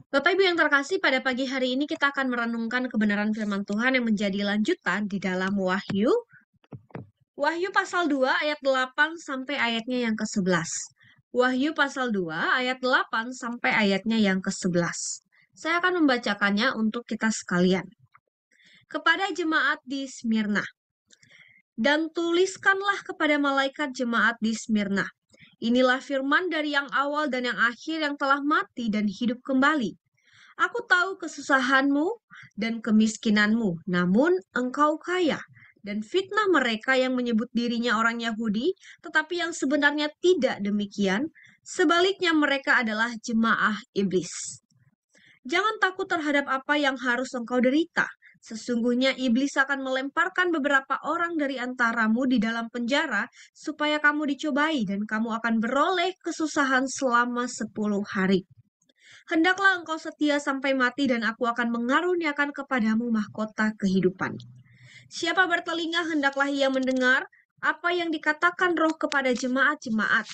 Bapak Ibu yang terkasih, pada pagi hari ini kita akan merenungkan kebenaran firman Tuhan yang menjadi lanjutan di dalam Wahyu. Wahyu pasal 2 ayat 8 sampai ayatnya yang ke-11. Wahyu pasal 2 ayat 8 sampai ayatnya yang ke-11. Saya akan membacakannya untuk kita sekalian. Kepada jemaat di Smyrna. Dan tuliskanlah kepada malaikat jemaat di Smyrna. Inilah firman dari yang awal dan yang akhir yang telah mati dan hidup kembali. Aku tahu kesusahanmu dan kemiskinanmu, namun engkau kaya. Dan fitnah mereka yang menyebut dirinya orang Yahudi, tetapi yang sebenarnya tidak demikian. Sebaliknya mereka adalah jemaah iblis. Jangan takut terhadap apa yang harus engkau derita. Sesungguhnya iblis akan melemparkan beberapa orang dari antaramu di dalam penjara supaya kamu dicobai dan kamu akan beroleh kesusahan selama 10 hari. Hendaklah engkau setia sampai mati dan aku akan mengaruniakan kepadamu mahkota kehidupan. Siapa bertelinga hendaklah ia mendengar apa yang dikatakan Roh kepada jemaat-jemaat.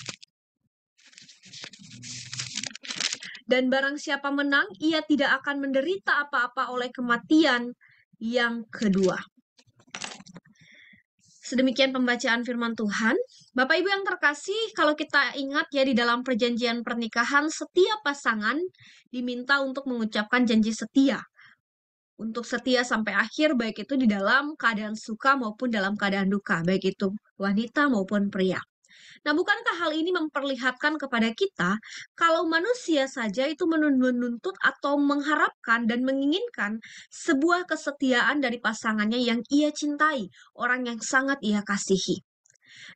Dan barang siapa menang, ia tidak akan menderita apa-apa oleh kematian yang kedua. Sedemikian pembacaan firman Tuhan. Bapak Ibu yang terkasih, kalau kita ingat ya di dalam perjanjian pernikahan, setiap pasangan diminta untuk mengucapkan janji setia. Untuk setia sampai akhir, baik itu di dalam keadaan suka maupun dalam keadaan duka, baik itu wanita maupun pria. Nah, bukankah hal ini memperlihatkan kepada kita kalau manusia saja itu menuntut atau mengharapkan dan menginginkan sebuah kesetiaan dari pasangannya yang ia cintai, orang yang sangat ia kasihi.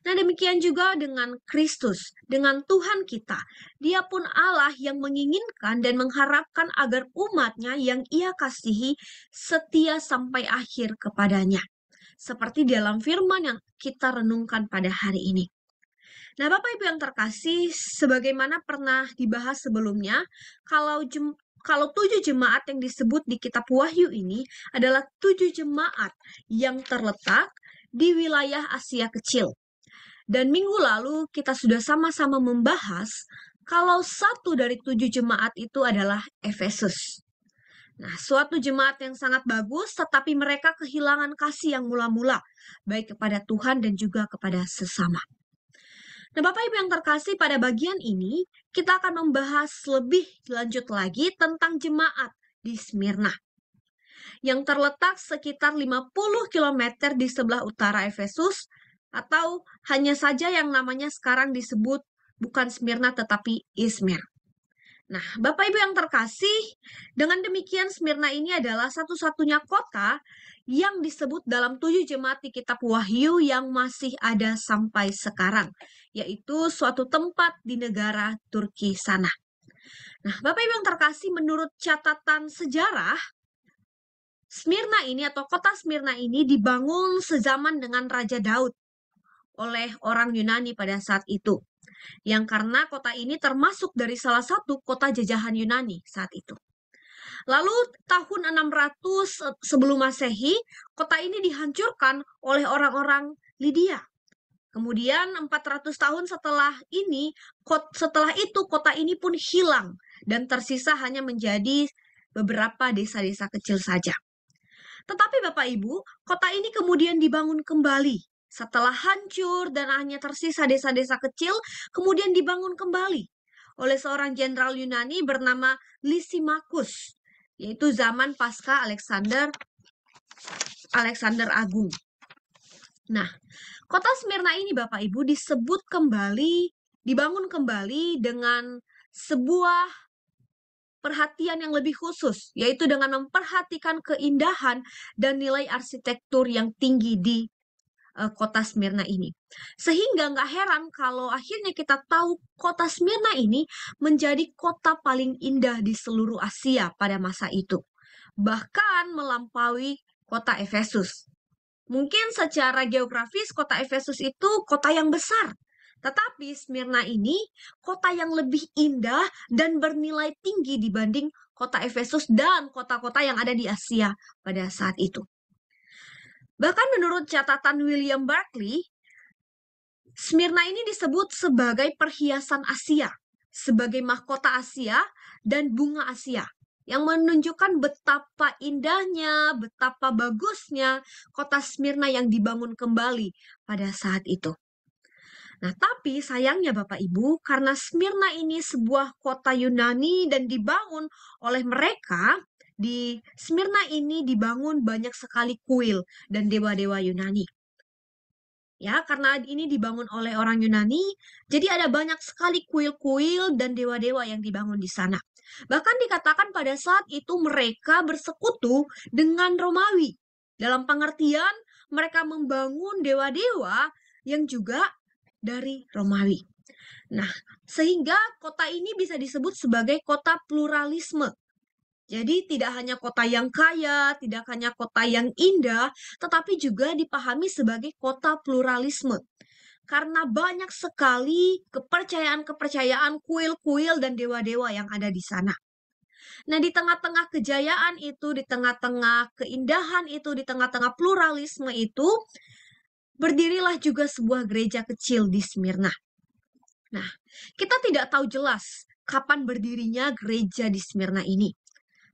Nah, demikian juga dengan Kristus, dengan Tuhan kita. Dia pun Allah yang menginginkan dan mengharapkan agar umatnya yang ia kasihi setia sampai akhir kepadanya. Seperti dalam firman yang kita renungkan pada hari ini. Nah, Bapak Ibu yang terkasih, sebagaimana pernah dibahas sebelumnya, kalau 7 jemaat yang disebut di kitab Wahyu ini adalah 7 jemaat yang terletak di wilayah Asia Kecil. Dan minggu lalu kita sudah sama-sama membahas kalau satu dari 7 jemaat itu adalah Efesus. Nah, suatu jemaat yang sangat bagus, tetapi mereka kehilangan kasih yang mula-mula, baik kepada Tuhan dan juga kepada sesama. Nah, Bapak Ibu yang terkasih, pada bagian ini kita akan membahas lebih lanjut lagi tentang jemaat di Smyrna yang terletak sekitar 50 km di sebelah utara Efesus, atau hanya saja yang namanya sekarang disebut bukan Smyrna tetapi Izmir. Nah, Bapak Ibu yang terkasih, dengan demikian Smyrna ini adalah satu-satunya kota yang disebut dalam 7 jemaat di kitab Wahyu yang masih ada sampai sekarang, yaitu suatu tempat di negara Turki sana. Nah, Bapak Ibu yang terkasih, menurut catatan sejarah, Smyrna ini atau kota Smyrna ini dibangun sezaman dengan Raja Daud oleh orang Yunani pada saat itu. Yang karena kota ini termasuk dari salah satu kota jajahan Yunani saat itu. Lalu tahun 600 sebelum Masehi, kota ini dihancurkan oleh orang-orang Lydia. Kemudian 400 tahun setelah itu kota ini pun hilang dan tersisa hanya menjadi beberapa desa-desa kecil saja. Tetapi Bapak Ibu, kota ini kemudian dibangun kembali. Setelah hancur dan hanya tersisa desa-desa kecil, kemudian dibangun kembali oleh seorang jenderal Yunani bernama Lysimachus, yaitu zaman pasca Alexander Agung. Nah, kota Smyrna ini Bapak Ibu dibangun kembali dengan sebuah perhatian yang lebih khusus, yaitu dengan memperhatikan keindahan dan nilai arsitektur yang tinggi di kota Smyrna ini. Sehingga nggak heran kalau akhirnya kita tahu kota Smyrna ini menjadi kota paling indah di seluruh Asia pada masa itu. Bahkan melampaui kota Efesus. Mungkin secara geografis kota Efesus itu kota yang besar. Tetapi Smyrna ini kota yang lebih indah dan bernilai tinggi dibanding kota Efesus dan kota-kota yang ada di Asia pada saat itu. Bahkan menurut catatan William Barclay, Smyrna ini disebut sebagai perhiasan Asia, sebagai mahkota Asia dan bunga Asia. yang menunjukkan betapa indahnya, betapa bagusnya kota Smyrna yang dibangun kembali pada saat itu. Nah, tapi sayangnya Bapak Ibu, karena Smyrna ini sebuah kota Yunani dan dibangun oleh mereka, di Smyrna ini dibangun banyak sekali kuil dan dewa-dewa Yunani. Ya, karena ini dibangun oleh orang Yunani, jadi ada banyak sekali kuil-kuil dan dewa-dewa yang dibangun di sana. Bahkan dikatakan pada saat itu mereka bersekutu dengan Romawi. Dalam pengertian, mereka membangun dewa-dewa yang juga dari Romawi. Nah, sehingga kota ini bisa disebut sebagai kota pluralisme. Jadi tidak hanya kota yang kaya, tidak hanya kota yang indah, tetapi juga dipahami sebagai kota pluralisme. Karena banyak sekali kepercayaan-kepercayaan, kuil-kuil, dan dewa-dewa yang ada di sana. Nah, di tengah-tengah kejayaan itu, di tengah-tengah keindahan itu, di tengah-tengah pluralisme itu, berdirilah juga sebuah gereja kecil di Smyrna. Nah, kita tidak tahu jelas kapan berdirinya gereja di Smyrna ini.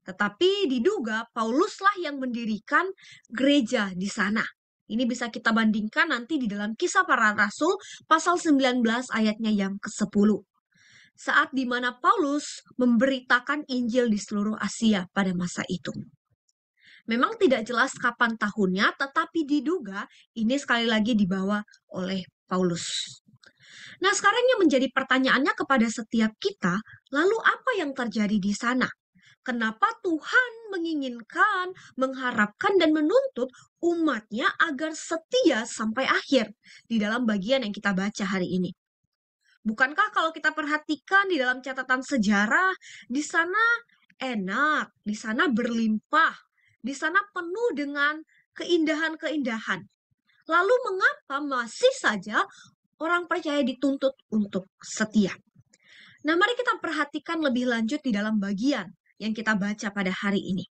Tetapi diduga Pauluslah yang mendirikan gereja di sana. Ini bisa kita bandingkan nanti di dalam Kisah Para Rasul pasal 19 ayatnya yang ke-10. Saat di mana Paulus memberitakan Injil di seluruh Asia pada masa itu. Memang tidak jelas kapan tahunnya, tetapi diduga ini sekali lagi dibawa oleh Paulus. Nah, sekarang yang menjadi pertanyaannya kepada setiap kita, lalu apa yang terjadi di sana? Kenapa Tuhan menginginkan, mengharapkan, dan menuntut umatnya agar setia sampai akhir di dalam bagian yang kita baca hari ini? Bukankah kalau kita perhatikan di dalam catatan sejarah, di sana enak, di sana berlimpah, di sana penuh dengan keindahan-keindahan. Lalu mengapa masih saja orang percaya dituntut untuk setia? Nah, mari kita perhatikan lebih lanjut di dalam bagian yang kita baca pada hari ini.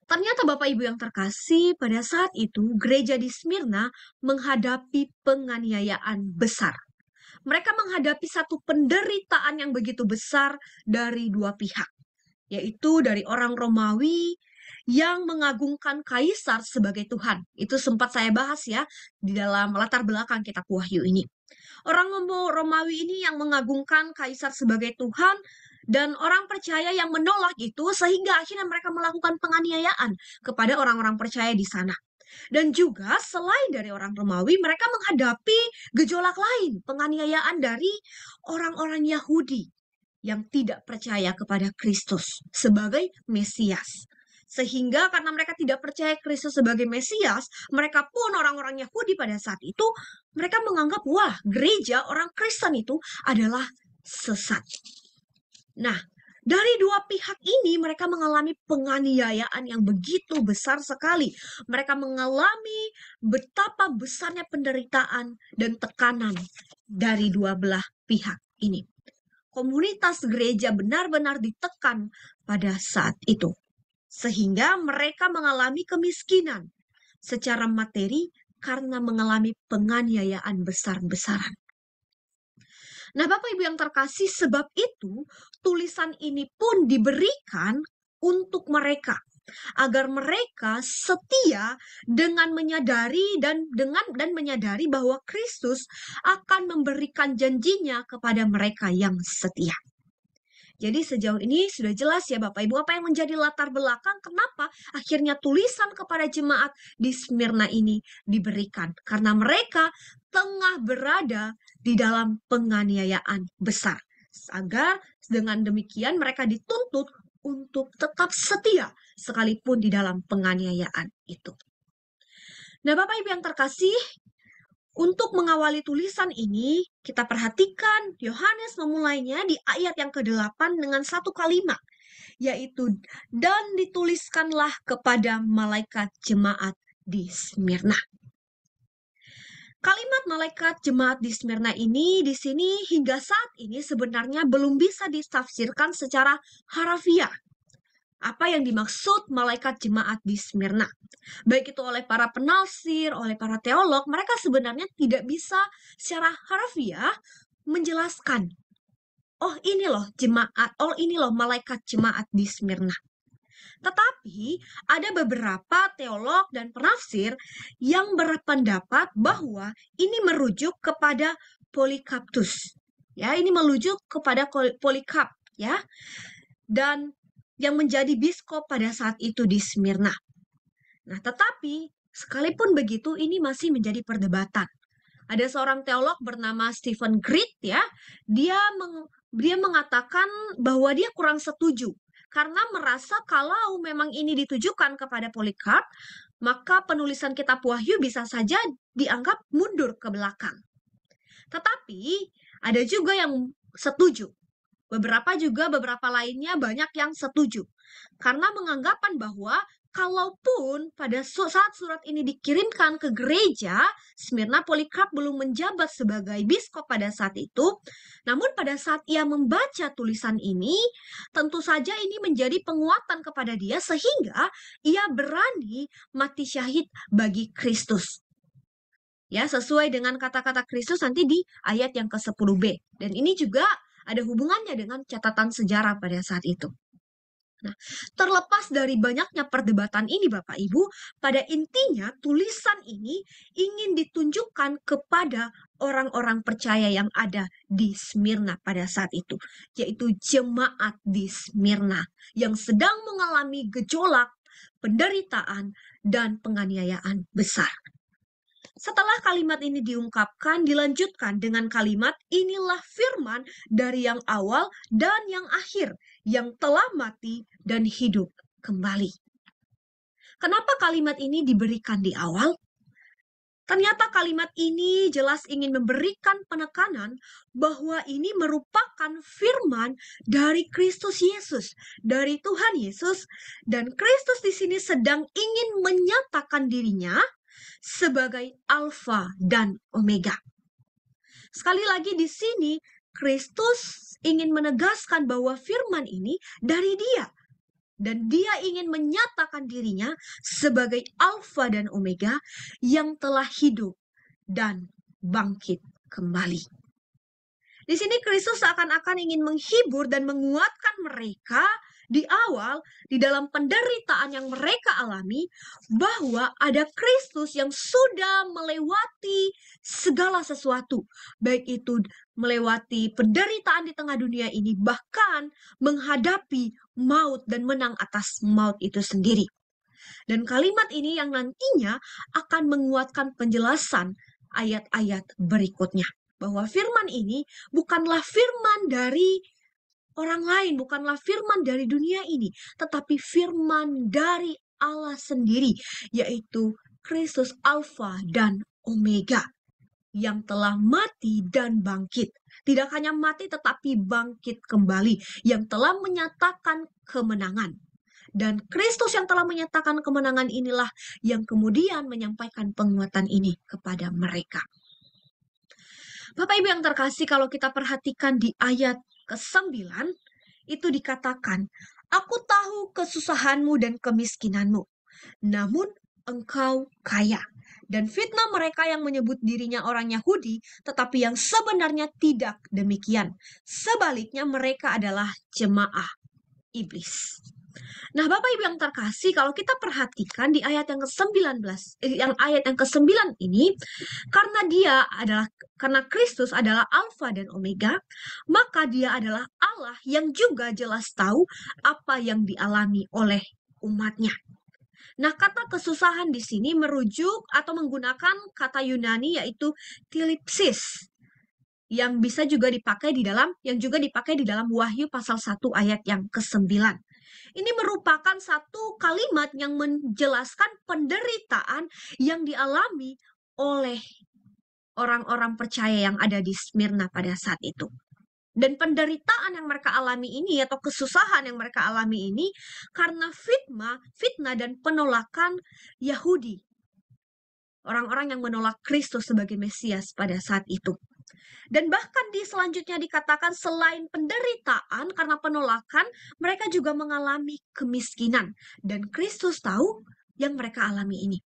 Ternyata Bapak Ibu yang terkasih, pada saat itu gereja di Smyrna menghadapi penganiayaan besar. Mereka menghadapi satu penderitaan yang begitu besar dari dua pihak, yaitu dari orang Romawi yang mengagungkan kaisar sebagai Tuhan. Itu sempat saya bahas ya di dalam latar belakang kitab Wahyu ini. Orang Romawi ini yang mengagungkan kaisar sebagai Tuhan dan orang percaya yang menolak itu sehingga akhirnya mereka melakukan penganiayaan kepada orang-orang percaya di sana. Dan juga selain dari orang Romawi, mereka menghadapi gejolak lain, penganiayaan dari orang-orang Yahudi yang tidak percaya kepada Kristus sebagai Mesias. Sehingga karena mereka tidak percaya Kristus sebagai Mesias, mereka pun orang-orang Yahudi pada saat itu, mereka menganggap, wah, gereja orang Kristen itu adalah sesat. Nah, dari dua pihak ini mereka mengalami penganiayaan yang begitu besar sekali. Mereka mengalami betapa besarnya penderitaan dan tekanan dari dua belah pihak ini. Komunitas gereja benar-benar ditekan pada saat itu. Sehingga mereka mengalami kemiskinan secara materi karena mengalami penganiayaan besar-besaran. Nah, Bapak Ibu yang terkasih, sebab itu tulisan ini pun diberikan untuk mereka agar mereka setia dengan menyadari dan menyadari bahwa Kristus akan memberikan janjinya kepada mereka yang setia. Jadi sejauh ini sudah jelas ya Bapak Ibu apa yang menjadi latar belakang kenapa akhirnya tulisan kepada jemaat di Smyrna ini diberikan. Karena mereka tengah berada di dalam penganiayaan besar. Agar dengan demikian mereka dituntut untuk tetap setia sekalipun di dalam penganiayaan itu. Nah Bapak Ibu yang terkasih, untuk mengawali tulisan ini, kita perhatikan Yohanes memulainya di ayat yang ke-8 dengan satu kalimat, yaitu, dan dituliskanlah kepada malaikat jemaat di Smyrna. Kalimat malaikat jemaat di Smyrna ini di sini hingga saat ini sebenarnya belum bisa ditafsirkan secara harafiah. Apa yang dimaksud malaikat jemaat di Smyrna? Baik itu oleh para penafsir, oleh para teolog, mereka sebenarnya tidak bisa secara harafiah menjelaskan oh ini loh jemaat, oh ini loh malaikat jemaat di Smyrna. Tetapi ada beberapa teolog dan penafsir yang berpendapat bahwa ini merujuk kepada Polycarpus. Ya, ini merujuk kepada Polycarp, ya. Dan yang menjadi biskop pada saat itu di Smyrna. Nah, tetapi sekalipun begitu ini masih menjadi perdebatan. Ada seorang teolog bernama Stephen Great, ya. Dia mengatakan bahwa dia kurang setuju karena merasa kalau memang ini ditujukan kepada Polycarp, maka penulisan kitab Wahyu bisa saja dianggap mundur ke belakang. Tetapi ada juga yang setuju. Beberapa lainnya banyak yang setuju. Karena menganggapan bahwa kalaupun pada saat surat ini dikirimkan ke gereja, Smyrna, Polycarp belum menjabat sebagai biskop pada saat itu. Namun pada saat ia membaca tulisan ini, tentu saja ini menjadi penguatan kepada dia sehingga ia berani mati syahid bagi Kristus. Ya, sesuai dengan kata-kata Kristus nanti di ayat yang ke-10b. Dan ini juga ada hubungannya dengan catatan sejarah pada saat itu. Nah, terlepas dari banyaknya perdebatan ini, Bapak Ibu, pada intinya tulisan ini ingin ditunjukkan kepada orang-orang percaya yang ada di Smyrna pada saat itu, yaitu jemaat di Smyrna yang sedang mengalami gejolak, penderitaan, dan penganiayaan besar. Setelah kalimat ini diungkapkan, dilanjutkan dengan kalimat, inilah firman dari yang awal dan yang akhir, yang telah mati dan hidup kembali. Kenapa kalimat ini diberikan di awal? Ternyata kalimat ini jelas ingin memberikan penekanan bahwa ini merupakan firman dari Kristus Yesus, dari Tuhan Yesus, dan Kristus di sini sedang ingin menyatakan dirinya sebagai Alfa dan Omega. Sekali lagi di sini, Kristus ingin menegaskan bahwa firman ini dari Dia. Dan Dia ingin menyatakan dirinya sebagai Alfa dan Omega yang telah hidup dan bangkit kembali. Di sini Kristus seakan-akan ingin menghibur dan menguatkan mereka di awal, di dalam penderitaan yang mereka alami, bahwa ada Kristus yang sudah melewati segala sesuatu, baik itu melewati penderitaan di tengah dunia ini, bahkan menghadapi maut dan menang atas maut itu sendiri. Dan kalimat ini yang nantinya akan menguatkan penjelasan ayat-ayat berikutnya, bahwa firman ini bukanlah firman dari orang lain, bukanlah firman dari dunia ini, tetapi firman dari Allah sendiri, yaitu Kristus Alfa dan Omega, yang telah mati dan bangkit. Tidak hanya mati tetapi bangkit kembali, yang telah menyatakan kemenangan. Dan Kristus yang telah menyatakan kemenangan inilah yang kemudian menyampaikan penguatan ini kepada mereka. Bapak Ibu yang terkasih, kalau kita perhatikan di ayat ke-9, itu dikatakan, aku tahu kesusahanmu dan kemiskinanmu, namun engkau kaya. Dan fitnah mereka yang menyebut dirinya orang Yahudi, tetapi yang sebenarnya tidak demikian. Sebaliknya mereka adalah jemaah iblis. Nah, Bapak Ibu yang terkasih, kalau kita perhatikan di ayat yang ke-19, ayat yang ke-9 ini, karena Kristus adalah Alfa dan Omega, maka Dia adalah Allah yang juga jelas tahu apa yang dialami oleh umatnya. Nah, kata kesusahan di sini merujuk atau menggunakan kata Yunani yaitu tilipsis, yang juga dipakai di dalam Wahyu pasal 1 ayat yang ke-9. Ini merupakan satu kalimat yang menjelaskan penderitaan yang dialami oleh orang-orang percaya yang ada di Smyrna pada saat itu. Dan penderitaan yang mereka alami ini atau kesusahan yang mereka alami ini karena fitnah dan penolakan Yahudi. Orang-orang yang menolak Kristus sebagai Mesias pada saat itu. Dan bahkan selanjutnya dikatakan selain penderitaan karena penolakan, mereka juga mengalami kemiskinan. Dan Kristus tahu yang mereka alami ini.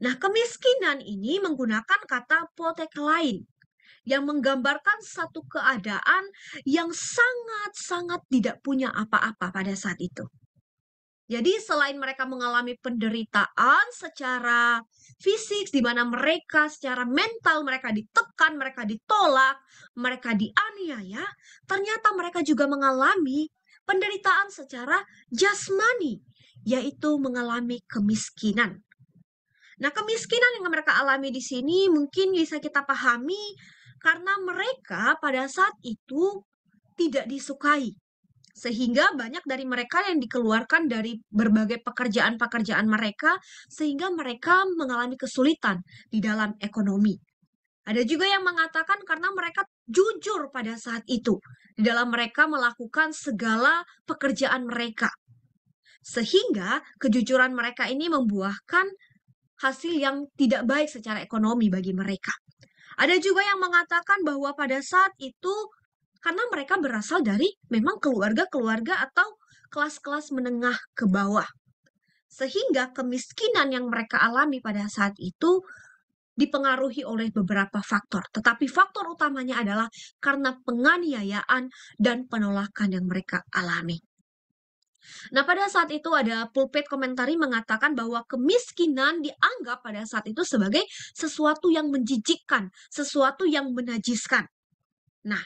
Nah, kemiskinan ini menggunakan kata poteklein, yang menggambarkan satu keadaan yang sangat-sangat tidak punya apa-apa pada saat itu. Jadi selain mereka mengalami penderitaan secara fisik, di mana mereka secara mental mereka ditekan, mereka ditolak, mereka dianiaya, ternyata mereka juga mengalami penderitaan secara jasmani, yaitu mengalami kemiskinan. Nah, kemiskinan yang mereka alami di sini mungkin bisa kita pahami karena mereka pada saat itu tidak disukai. Sehingga banyak dari mereka yang dikeluarkan dari berbagai pekerjaan-pekerjaan mereka, sehingga mereka mengalami kesulitan di dalam ekonomi. Ada juga yang mengatakan karena mereka jujur pada saat itu, di dalam mereka melakukan segala pekerjaan mereka. Sehingga kejujuran mereka ini membuahkan hasil yang tidak baik secara ekonomi bagi mereka. Ada juga yang mengatakan bahwa pada saat itu karena mereka berasal dari memang keluarga-keluarga atau kelas-kelas menengah ke bawah. Sehingga kemiskinan yang mereka alami pada saat itu dipengaruhi oleh beberapa faktor. Tetapi faktor utamanya adalah karena penganiayaan dan penolakan yang mereka alami. Nah, pada saat itu ada pulpit komentari mengatakan bahwa kemiskinan dianggap pada saat itu sebagai sesuatu yang menjijikkan, sesuatu yang menajiskan. Nah,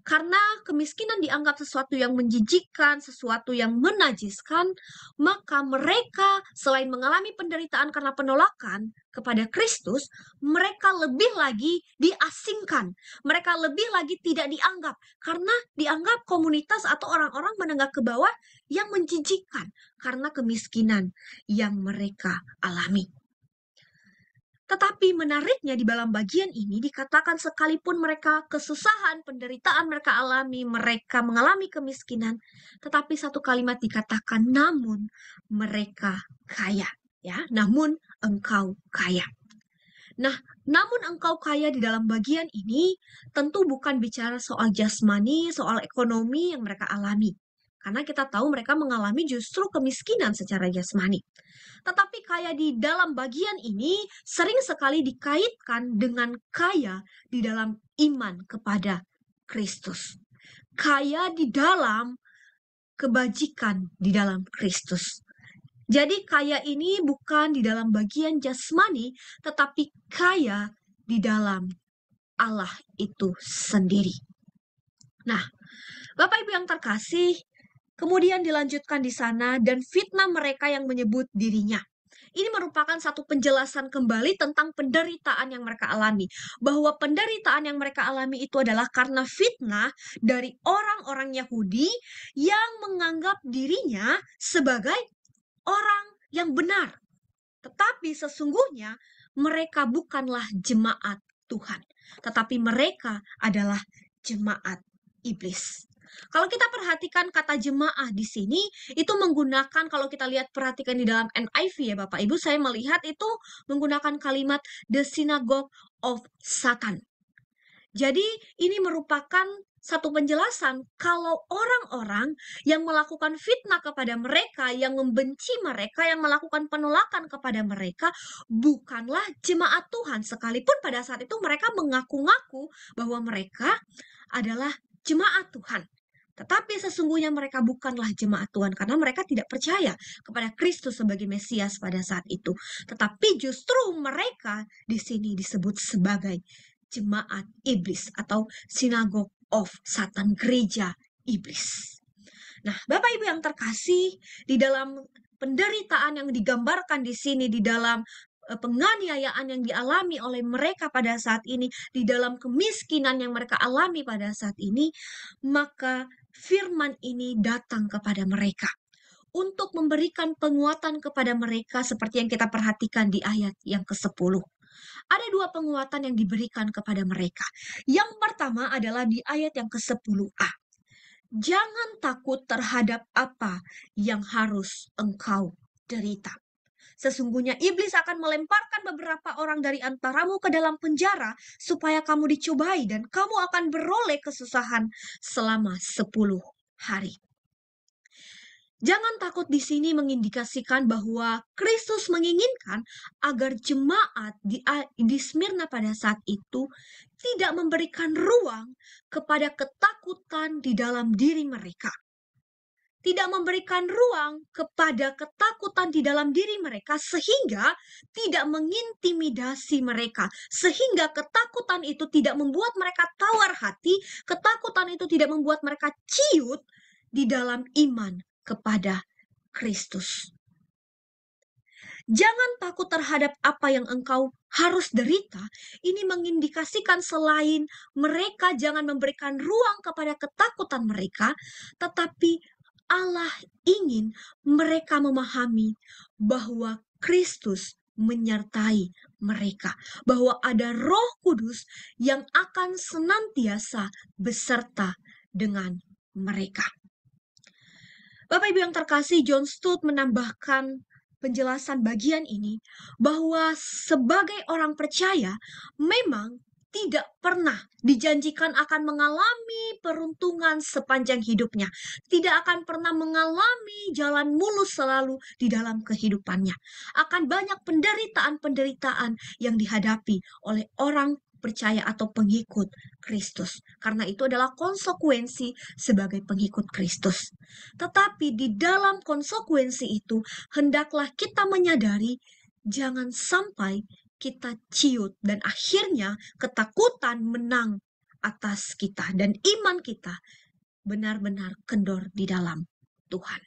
karena kemiskinan dianggap sesuatu yang menjijikkan, sesuatu yang menajiskan, maka mereka selain mengalami penderitaan karena penolakan kepada Kristus, mereka lebih lagi diasingkan. Mereka lebih lagi tidak dianggap karena dianggap komunitas atau orang-orang menengah ke bawah yang menjijikkan karena kemiskinan yang mereka alami. Tetapi menariknya di dalam bagian ini dikatakan sekalipun mereka kesusahan, penderitaan mereka alami, mereka mengalami kemiskinan, tetapi satu kalimat dikatakan namun mereka kaya, ya. Namun engkau kaya. Nah, namun engkau kaya di dalam bagian ini tentu bukan bicara soal jasmani, soal ekonomi yang mereka alami. Karena kita tahu mereka mengalami justru kemiskinan secara jasmani. Tetapi kaya di dalam bagian ini sering sekali dikaitkan dengan kaya di dalam iman kepada Kristus. Kaya di dalam kebajikan di dalam Kristus. Jadi kaya ini bukan di dalam bagian jasmani, tetapi kaya di dalam Allah itu sendiri. Nah, Bapak Ibu yang terkasih, kemudian dilanjutkan di sana dan fitnah mereka yang menyebut dirinya. Ini merupakan satu penjelasan kembali tentang penderitaan yang mereka alami. Bahwa penderitaan yang mereka alami itu adalah karena fitnah dari orang-orang Yahudi yang menganggap dirinya sebagai orang yang benar. Tetapi sesungguhnya mereka bukanlah jemaat Tuhan. Tetapi mereka adalah jemaat iblis. Kalau kita perhatikan kata jemaah di sini, itu menggunakan, kalau kita lihat perhatikan di dalam NIV ya Bapak Ibu, saya melihat itu menggunakan kalimat the synagogue of Satan. Jadi ini merupakan satu penjelasan kalau orang-orang yang melakukan fitnah kepada mereka, yang membenci mereka, yang melakukan penolakan kepada mereka, bukanlah jemaat Tuhan. Sekalipun pada saat itu mereka mengaku-ngaku bahwa mereka adalah jemaat Tuhan. Tetapi sesungguhnya mereka bukanlah jemaat Tuhan karena mereka tidak percaya kepada Kristus sebagai Mesias pada saat itu. Tetapi justru mereka di sini disebut sebagai jemaat iblis atau synagogue of Satan, gereja iblis. Nah, Bapak Ibu yang terkasih, di dalam penderitaan yang digambarkan di sini, di dalam penganiayaan yang dialami oleh mereka pada saat ini, di dalam kemiskinan yang mereka alami pada saat ini, maka firman ini datang kepada mereka untuk memberikan penguatan kepada mereka seperti yang kita perhatikan di ayat yang ke-10. Ada dua penguatan yang diberikan kepada mereka. Yang pertama adalah di ayat yang ke-10a. Jangan takut terhadap apa yang harus engkau derita. Sesungguhnya iblis akan melemparkan beberapa orang dari antaramu ke dalam penjara supaya kamu dicobai dan kamu akan beroleh kesusahan selama 10 hari. Jangan takut di sini mengindikasikan bahwa Kristus menginginkan agar jemaat di Smyrna pada saat itu tidak memberikan ruang kepada ketakutan di dalam diri mereka. Tidak memberikan ruang kepada ketakutan di dalam diri mereka sehingga tidak mengintimidasi mereka. Sehingga ketakutan itu tidak membuat mereka tawar hati, ketakutan itu tidak membuat mereka ciut di dalam iman kepada Kristus. Jangan takut terhadap apa yang engkau harus derita. Ini mengindikasikan selain mereka jangan memberikan ruang kepada ketakutan mereka, tetapi Allah ingin mereka memahami bahwa Kristus menyertai mereka, bahwa ada Roh Kudus yang akan senantiasa beserta dengan mereka. Bapak Ibu yang terkasih, John Stott menambahkan penjelasan bagian ini bahwa sebagai orang percaya memang tidak pernah dijanjikan akan mengalami peruntungan sepanjang hidupnya. Tidak akan pernah mengalami jalan mulus selalu di dalam kehidupannya. Akan banyak penderitaan-penderitaan yang dihadapi oleh orang percaya atau pengikut Kristus. Karena itu adalah konsekuensi sebagai pengikut Kristus. Tetapi di dalam konsekuensi itu, hendaklah kita menyadari jangan sampai kita ciut dan akhirnya ketakutan menang atas kita dan iman kita benar-benar kendor di dalam Tuhan.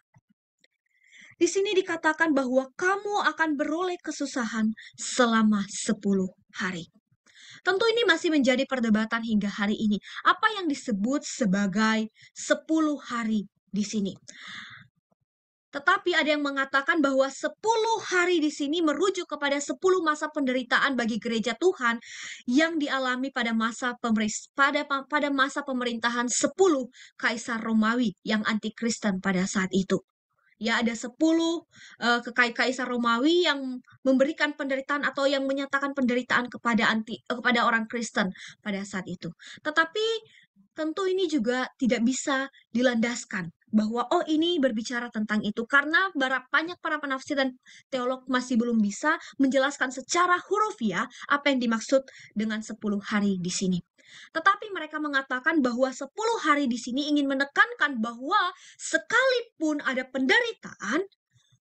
Di sini dikatakan bahwa kamu akan beroleh kesusahan selama 10 hari. Tentu ini masih menjadi perdebatan hingga hari ini. Apa yang disebut sebagai 10 hari di sini? Tetapi ada yang mengatakan bahwa 10 hari di sini merujuk kepada 10 masa penderitaan bagi gereja Tuhan yang dialami pada masa pemerintahan 10 Kaisar Romawi yang anti-Kristen pada saat itu. Ya, ada 10 kaisar Romawi yang memberikan penderitaan atau yang menyatakan penderitaan kepada orang Kristen pada saat itu. Tetapi tentu ini juga tidak bisa dilandaskan bahwa ini berbicara tentang itu karena banyak para penafsir dan teolog masih belum bisa menjelaskan secara hurufiah apa yang dimaksud dengan 10 hari di sini. Tetapi mereka mengatakan bahwa 10 hari di sini ingin menekankan bahwa sekalipun ada penderitaan,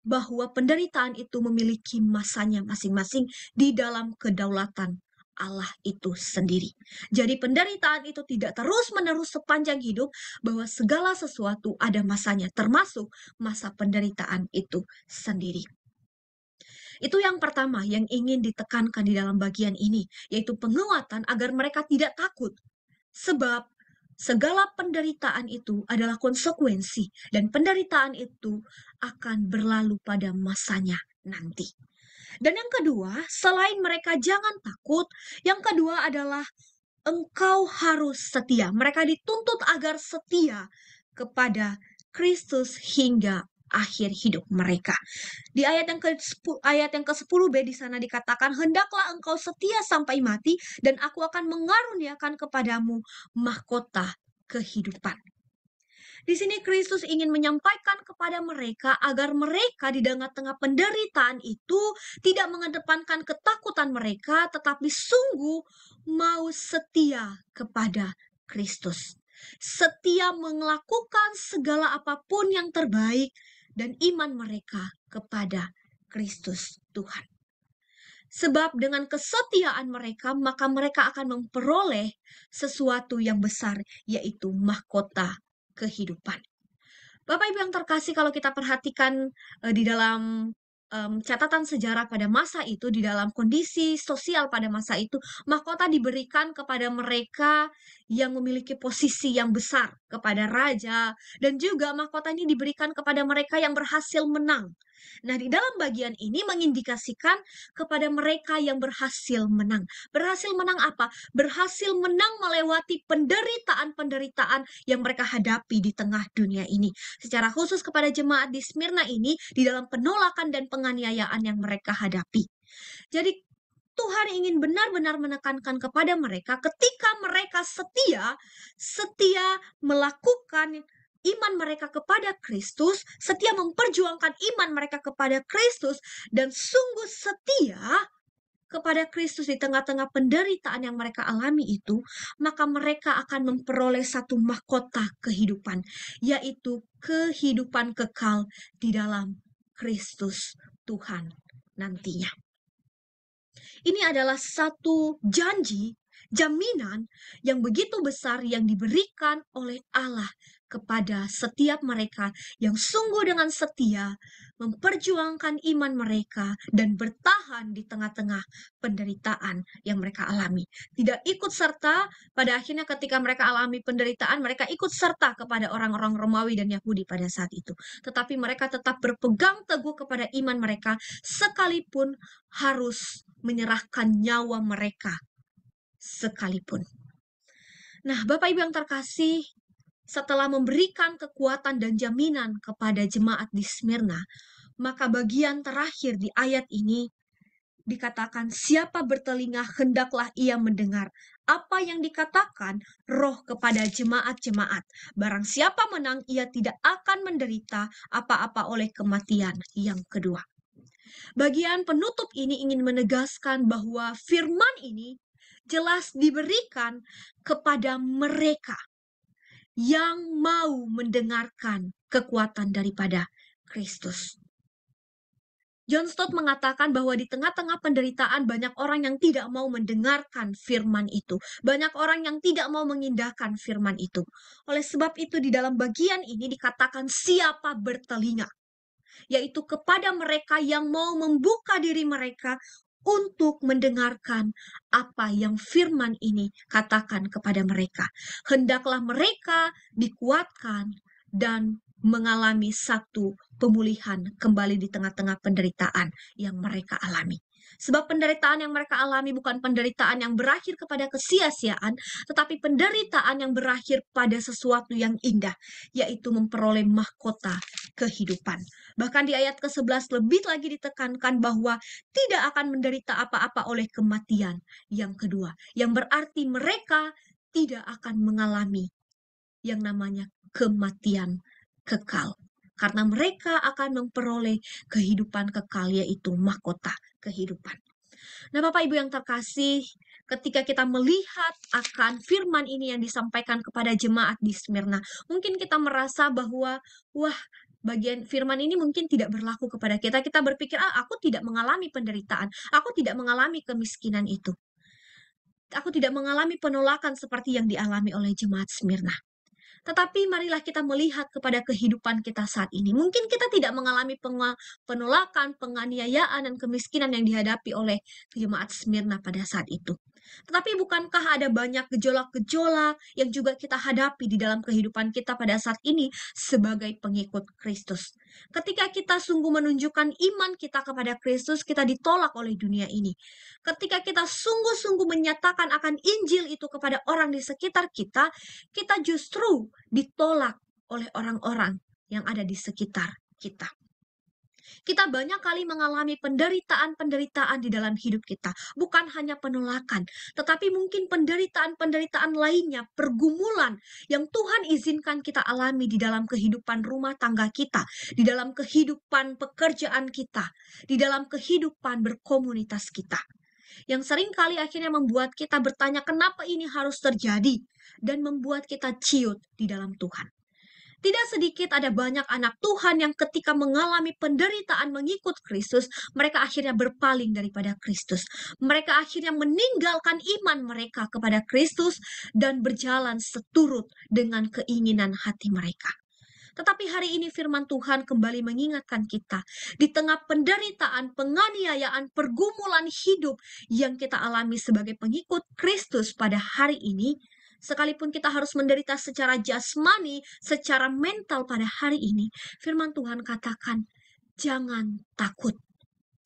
bahwa penderitaan itu memiliki masanya masing-masing di dalam kedaulatan Allah itu sendiri. Jadi penderitaan itu tidak terus-menerus sepanjang hidup, bahwa segala sesuatu ada masanya, termasuk masa penderitaan itu sendiri. Itu yang pertama yang ingin ditekankan di dalam bagian ini, yaitu penguatan agar mereka tidak takut. Sebab segala penderitaan itu adalah konsekuensi dan penderitaan itu akan berlalu pada masanya nanti. Dan yang kedua, selain mereka jangan takut, yang kedua adalah engkau harus setia. Mereka dituntut agar setia kepada Kristus hingga akhir hidup mereka. Di ayat yang ke-10b di sana dikatakan, hendaklah engkau setia sampai mati dan aku akan mengaruniakan kepadamu mahkota kehidupan. Di sini Kristus ingin menyampaikan kepada mereka agar mereka di tengah-tengah penderitaan itu tidak mengedepankan ketakutan mereka, tetapi sungguh mau setia kepada Kristus. Setia melakukan segala apapun yang terbaik dan iman mereka kepada Kristus Tuhan. Sebab dengan kesetiaan mereka, maka mereka akan memperoleh sesuatu yang besar, yaitu mahkota kehidupan. Bapak Ibu yang terkasih, kalau kita perhatikan di dalam catatan sejarah pada masa itu, di dalam kondisi sosial pada masa itu, mahkota diberikan kepada mereka yang memiliki posisi yang besar, kepada raja, dan juga mahkota ini diberikan kepada mereka yang berhasil menang. Nah, di dalam bagian ini mengindikasikan kepada mereka yang berhasil menang. Berhasil menang apa? Berhasil menang melewati penderitaan-penderitaan yang mereka hadapi di tengah dunia ini. Secara khusus kepada jemaat di Smyrna ini, di dalam penolakan dan penganiayaan yang mereka hadapi. Jadi Tuhan ingin benar-benar menekankan kepada mereka ketika mereka setia melakukan iman mereka kepada Kristus, setia memperjuangkan iman mereka kepada Kristus, dan sungguh setia kepada Kristus di tengah-tengah penderitaan yang mereka alami itu, maka mereka akan memperoleh satu mahkota kehidupan, yaitu kehidupan kekal di dalam Kristus Tuhan nantinya. Ini adalah satu janji, jaminan yang begitu besar yang diberikan oleh Allah kepada setiap mereka yang sungguh dengan setia memperjuangkan iman mereka dan bertahan di tengah-tengah penderitaan yang mereka alami. Tidak ikut serta, pada akhirnya ketika mereka alami penderitaan, mereka ikut serta kepada orang-orang Romawi dan Yahudi pada saat itu. Tetapi mereka tetap berpegang teguh kepada iman mereka sekalipun harus menyerahkan nyawa mereka sekalipun. Nah, Bapak Ibu yang terkasih, setelah memberikan kekuatan dan jaminan kepada jemaat di Smyrna, maka bagian terakhir di ayat ini dikatakan, siapa bertelinga hendaklah ia mendengar apa yang dikatakan Roh kepada jemaat-jemaat. Barang siapa menang, ia tidak akan menderita apa-apa oleh kematian yang kedua. Bagian penutup ini ingin menegaskan bahwa firman ini jelas diberikan kepada mereka yang mau mendengarkan kekuatan daripada Kristus. John Stott mengatakan bahwa di tengah-tengah penderitaan banyak orang yang tidak mau mendengarkan firman itu. Banyak orang yang tidak mau mengindahkan firman itu. Oleh sebab itu di dalam bagian ini dikatakan siapa bertelinga, yaitu kepada mereka yang mau membuka diri mereka untuk mendengarkan apa yang firman ini katakan kepada mereka. Hendaklah mereka dikuatkan dan mengalami satu pemulihan kembali di tengah-tengah penderitaan yang mereka alami. Sebab penderitaan yang mereka alami bukan penderitaan yang berakhir kepada kesia-siaan, tetapi penderitaan yang berakhir pada sesuatu yang indah, yaitu memperoleh mahkota kehidupan. Bahkan di ayat ke-11 lebih lagi ditekankan bahwa tidak akan menderita apa-apa oleh kematian yang kedua. Yang berarti mereka tidak akan mengalami yang namanya kematian kekal. Karena mereka akan memperoleh kehidupan kekal, yaitu mahkota kehidupan. Nah, Bapak Ibu yang terkasih, ketika kita melihat akan firman ini yang disampaikan kepada jemaat di Smyrna, mungkin kita merasa bahwa, wah, bagian firman ini mungkin tidak berlaku kepada kita. Kita berpikir, aku tidak mengalami penderitaan, aku tidak mengalami kemiskinan itu. Aku tidak mengalami penolakan seperti yang dialami oleh jemaat Smyrna. Tetapi marilah kita melihat kepada kehidupan kita saat ini. Mungkin kita tidak mengalami penolakan, penganiayaan, dan kemiskinan yang dihadapi oleh jemaat Smyrna pada saat itu. Tetapi bukankah ada banyak gejolak-gejolak yang juga kita hadapi di dalam kehidupan kita pada saat ini sebagai pengikut Kristus? Ketika kita sungguh menunjukkan iman kita kepada Kristus, kita ditolak oleh dunia ini. Ketika kita sungguh-sungguh menyatakan akan Injil itu kepada orang di sekitar kita, kita justru ditolak oleh orang-orang yang ada di sekitar kita. Kita banyak kali mengalami penderitaan-penderitaan di dalam hidup kita. Bukan hanya penolakan, tetapi mungkin penderitaan-penderitaan lainnya, pergumulan yang Tuhan izinkan kita alami di dalam kehidupan rumah tangga kita, di dalam kehidupan pekerjaan kita, di dalam kehidupan berkomunitas kita. Yang seringkali akhirnya membuat kita bertanya kenapa ini harus terjadi, dan membuat kita ciut di dalam Tuhan. Tidak sedikit ada banyak anak Tuhan yang ketika mengalami penderitaan mengikut Kristus, mereka akhirnya berpaling daripada Kristus. Mereka akhirnya meninggalkan iman mereka kepada Kristus dan berjalan seturut dengan keinginan hati mereka. Tetapi hari ini firman Tuhan kembali mengingatkan kita, di tengah penderitaan, penganiayaan, pergumulan hidup yang kita alami sebagai pengikut Kristus pada hari ini, sekalipun kita harus menderita secara jasmani, secara mental pada hari ini, firman Tuhan katakan, jangan takut.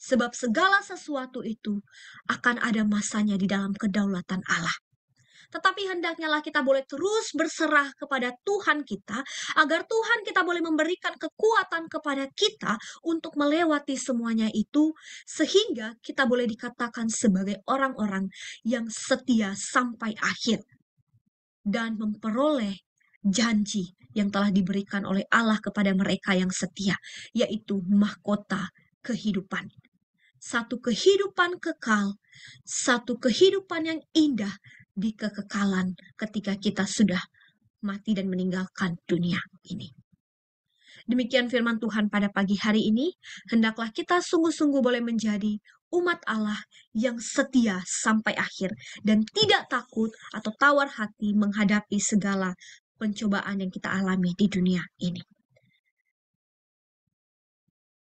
Sebab segala sesuatu itu akan ada masanya di dalam kedaulatan Allah. Tetapi hendaknya lah kita boleh terus berserah kepada Tuhan kita, agar Tuhan kita boleh memberikan kekuatan kepada kita untuk melewati semuanya itu, sehingga kita boleh dikatakan sebagai orang-orang yang setia sampai akhir dan memperoleh janji yang telah diberikan oleh Allah kepada mereka yang setia, yaitu mahkota kehidupan. Satu kehidupan kekal, satu kehidupan yang indah di kekekalan ketika kita sudah mati dan meninggalkan dunia ini. Demikian firman Tuhan pada pagi hari ini. Hendaklah kita sungguh-sungguh boleh menjadi umat Allah yang setia sampai akhir dan tidak takut atau tawar hati menghadapi segala pencobaan yang kita alami di dunia ini.